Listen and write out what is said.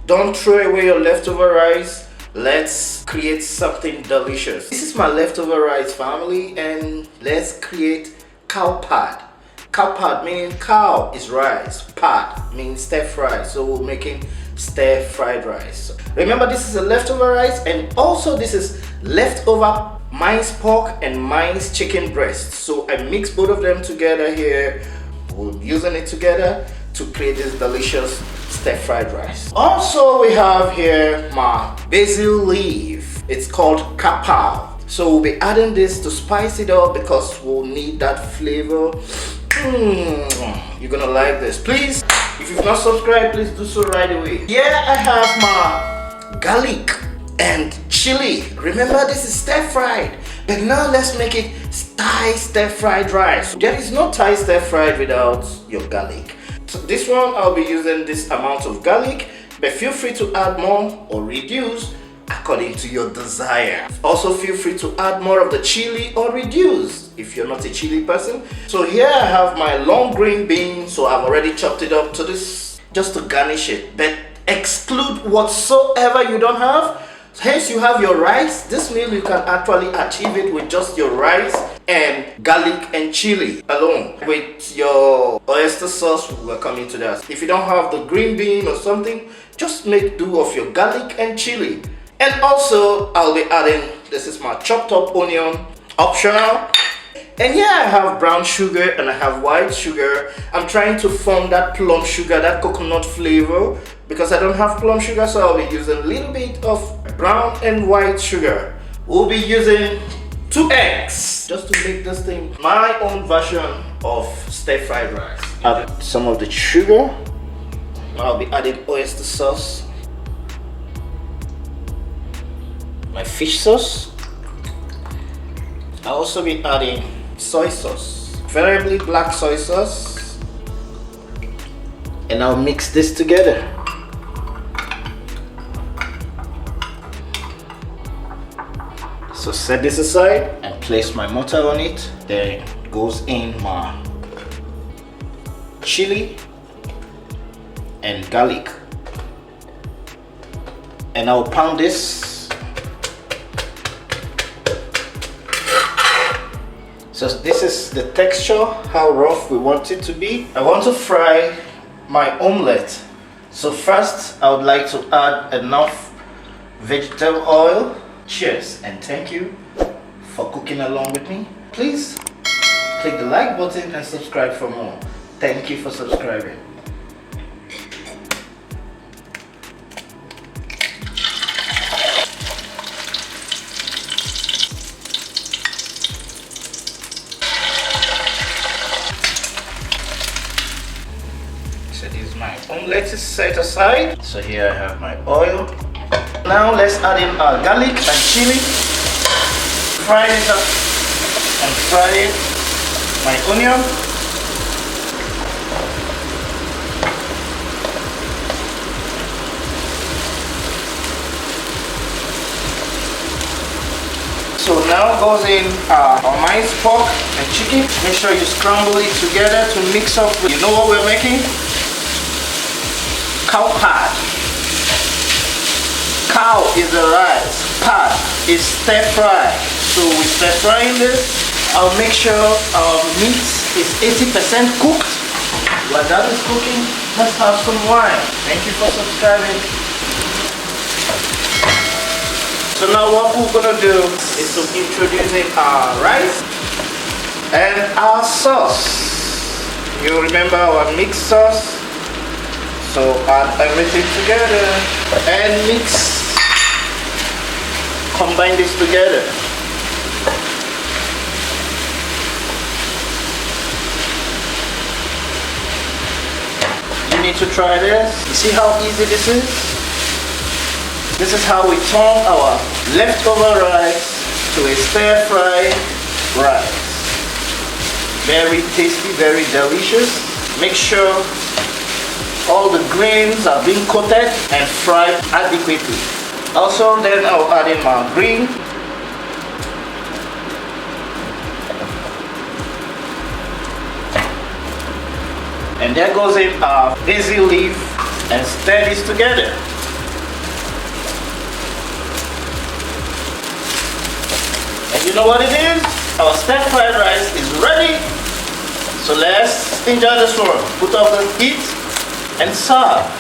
Don't throw away your leftover rice. Let's create something delicious. This is my leftover rice, family, and let's create cow pad. Cow pad meaning cow is rice, pad means stir fry, so we're making stir fried rice. Remember, this is a leftover rice, and also this is leftover minced pork and minced chicken breast. So I mix both of them together here. We're using it together to create this delicious stir fried rice. Also, we have here my basil leaf. It's called kapow. So we'll be adding this to spice it up because we'll need that flavor. You're gonna like this. Please, if you've not subscribed, please do so right away. Here I have my garlic and chili. Remember, this is stir fried, but now let's make it Thai stir fried rice. There is no Thai stir fried without your garlic. So this one, I'll be using this amount of garlic, but feel free to add more or reduce according to your desire. Also feel free to add more of the chili or reduce if you're not a chili person. So here I have my long green bean, so I've already chopped it up to this just to garnish it, but exclude whatsoever you don't have. Hence you have your rice. This meal you can actually achieve it with just your rice and garlic and chili alone. With your oyster sauce, we're coming to that. If you don't have the green bean or something, just make do of your garlic and chili. And also I'll be adding, this is my chopped up onion, optional. And here I have brown sugar and I have white sugar. I'm trying to form that plum sugar, that coconut flavor, because I don't have plum sugar, so I'll be using a little bit of brown and white sugar. We'll be using 2 eggs just to make this thing my own version of stir fried rice. Add some of the sugar. I'll be adding oyster sauce, my fish sauce. I'll also be adding soy sauce, preferably black soy sauce, and I'll mix this together. So set this aside and place my mortar on it. There goes in my chili and garlic, and I'll pound this. So this is the texture, how rough we want it to be. I want to fry my omelette. So first I would like to add enough vegetable oil. Cheers and thank you for cooking along with me. Please click the like button and subscribe for more. Thank you for subscribing. So this is my omelette is set aside. So here I have my oil. Now let's add in our garlic and chili. Fry it up and fry it. My onion. So now goes in our minced pork and chicken. Make sure you scramble it together to mix up with, you know what we're making? Cow pad. Cow is the rice, pad is stir fry. So we stir frying this. I'll make sure our meat is 80% cooked. While that is cooking, let's have some wine. Thank you for subscribing. So now what we're gonna do is to introduce our rice and our sauce. You remember our mixed sauce? So add everything together and mix. Combine this together. You need to try this. You see how easy this is? This is how we turn our leftover rice to a stir fry rice. Very tasty, very delicious. Make sure all the grains are being coated and fried adequately. Also, then I'll add in my green. And there goes in our basil leaf and stir this together. you know what it is? Our stir fried rice is ready. So let's enjoy this one. Put off the heat and serve.